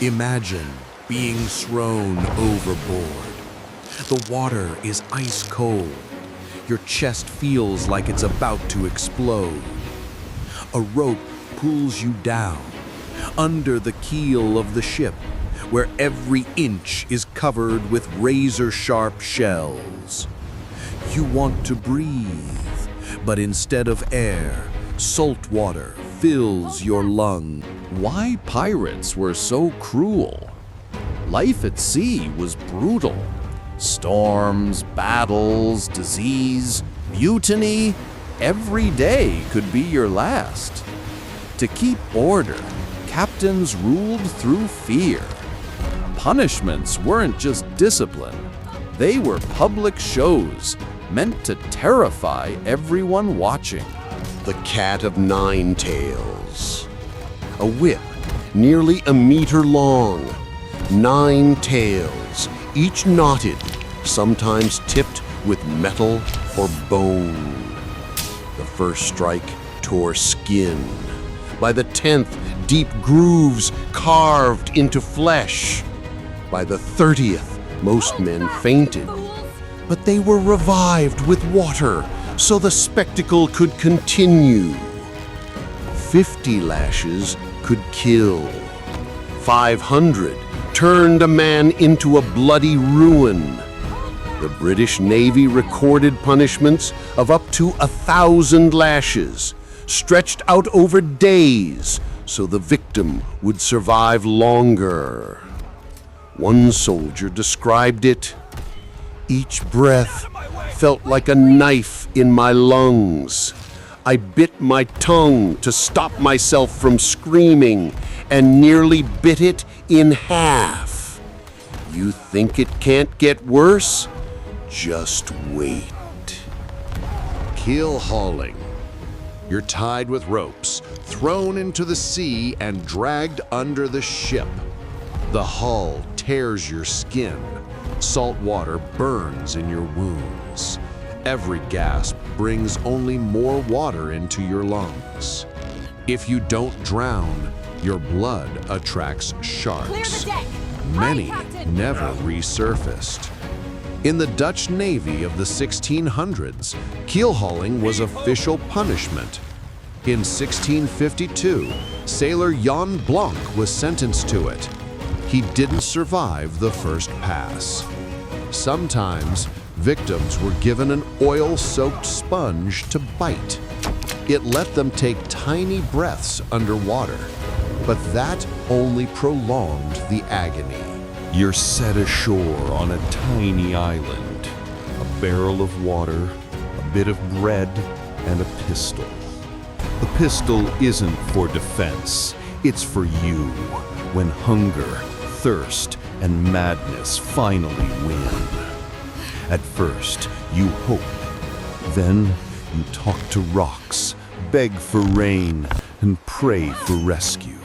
Imagine being thrown overboard. The water is ice cold. Your chest feels like it's about to explode. A rope pulls you down, under the keel of the ship, where every inch is covered with razor-sharp shells. You want to breathe, but instead of air, salt water fills your lungs. Why pirates were so cruel? Life at sea was brutal. Storms, battles, disease, mutiny, every day could be your last. To keep order, captains ruled through fear. Punishments weren't just discipline, they were public shows meant to terrify everyone watching. The Cat of Nine Tails. A whip nearly a meter long, 9 tails, each knotted, sometimes tipped with metal or bone. The first strike tore skin. By the 10th, deep grooves carved into flesh. By the 30th, most men fainted. But they were revived with water, so the spectacle could continue. 50 lashes could kill. 500 turned a man into a bloody ruin. The British Navy recorded punishments of up to 1,000 lashes, stretched out over days, so the victim would survive longer. One soldier described it. Each breath felt like a knife in my lungs. I bit my tongue to stop myself from screaming and nearly bit it in half. You think it can't get worse? Just wait. Keelhauling. You're tied with ropes, thrown into the sea, and dragged under the ship. The hull tears your skin. Salt water burns in your wounds. Every gasp brings only more water into your lungs. If you don't drown, your blood attracts sharks. Many never resurfaced. In the Dutch Navy of the 1600s, keelhauling was official punishment. In 1652, sailor Jan Blanc was sentenced to it. He didn't survive the first pass. Sometimes, victims were given an oil-soaked sponge to bite. It let them take tiny breaths underwater, but that only prolonged the agony. You're set ashore on a tiny island, a barrel of water, a bit of bread, and a pistol. The pistol isn't for defense, it's for you, when hunger, thirst, and madness finally win. At first, you hope. Then, you talk to rocks, beg for rain, and pray for rescue.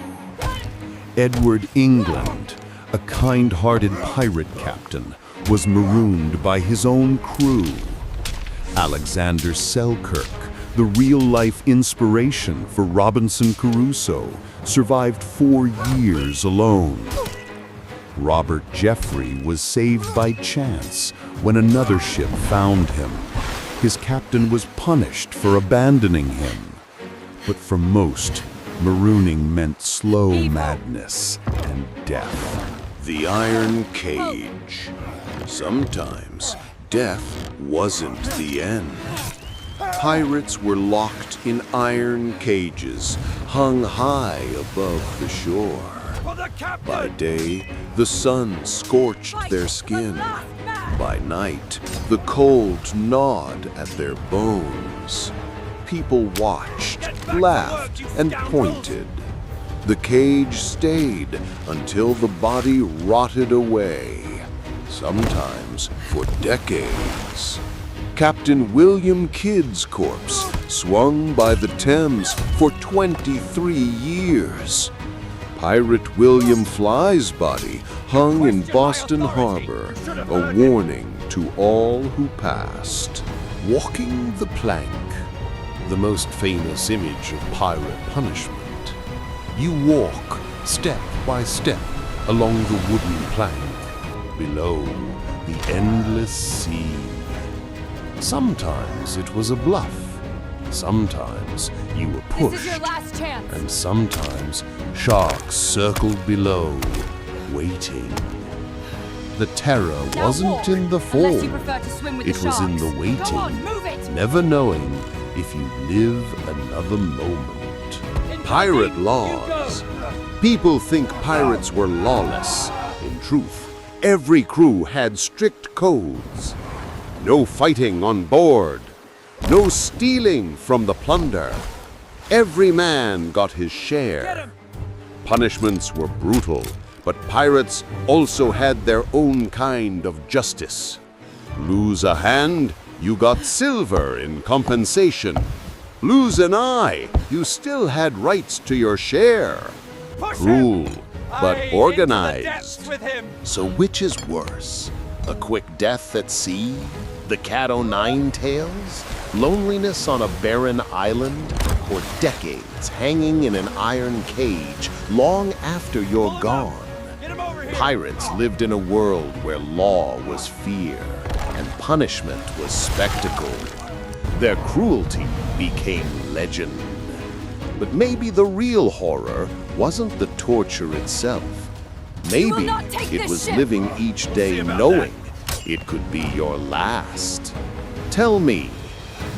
Edward England, a kind-hearted pirate captain, was marooned by his own crew. Alexander Selkirk, the real-life inspiration for Robinson Crusoe, survived 4 years alone. Robert Jeffrey was saved by chance when another ship found him. His captain was punished for abandoning him. But for most, marooning meant slow madness and death. The Iron Cage. Sometimes death wasn't the end. Pirates were locked in iron cages, hung high above the shore. By day, the sun scorched their skin. By night, the cold gnawed at their bones. People watched, laughed, and pointed. The cage stayed until the body rotted away, sometimes for decades. Captain William Kidd's corpse swung by the Thames for 23 years. Pirate William Fly's body hung in Boston Harbor, a warning to all who passed. Walking the plank, the most famous image of pirate punishment. You walk, step by step, along the wooden plank, below the endless sea. Sometimes it was a bluff. Sometimes you were This is your pushed. last chance. And sometimes sharks circled below, waiting. The terror Now wasn't walk, in the unless you fall. prefer to swim with It the was in the sharks. waiting. Go on, move it. Never knowing if you live another moment. Pirate laws. People think pirates were lawless. In truth, every crew had strict codes. No fighting on board. No stealing from the plunder. Every man got his share. Punishments were brutal, but pirates also had their own kind of justice. Lose a hand, you got silver in compensation. Lose an eye, you still had rights to your share. Cruel, but organized. So which is worse? A quick death at sea? The cat-o'-nine tails? Loneliness on a barren island? Or decades hanging in an iron cage long after you're gone? Pirates lived in a world where law was fear and punishment was spectacle. Their cruelty became legend. But maybe the real horror wasn't the torture itself. will Maybe not take it this was ship. living each day knowing it could be your last. Tell me,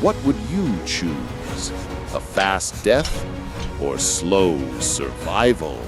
what would you choose? A fast death or slow survival?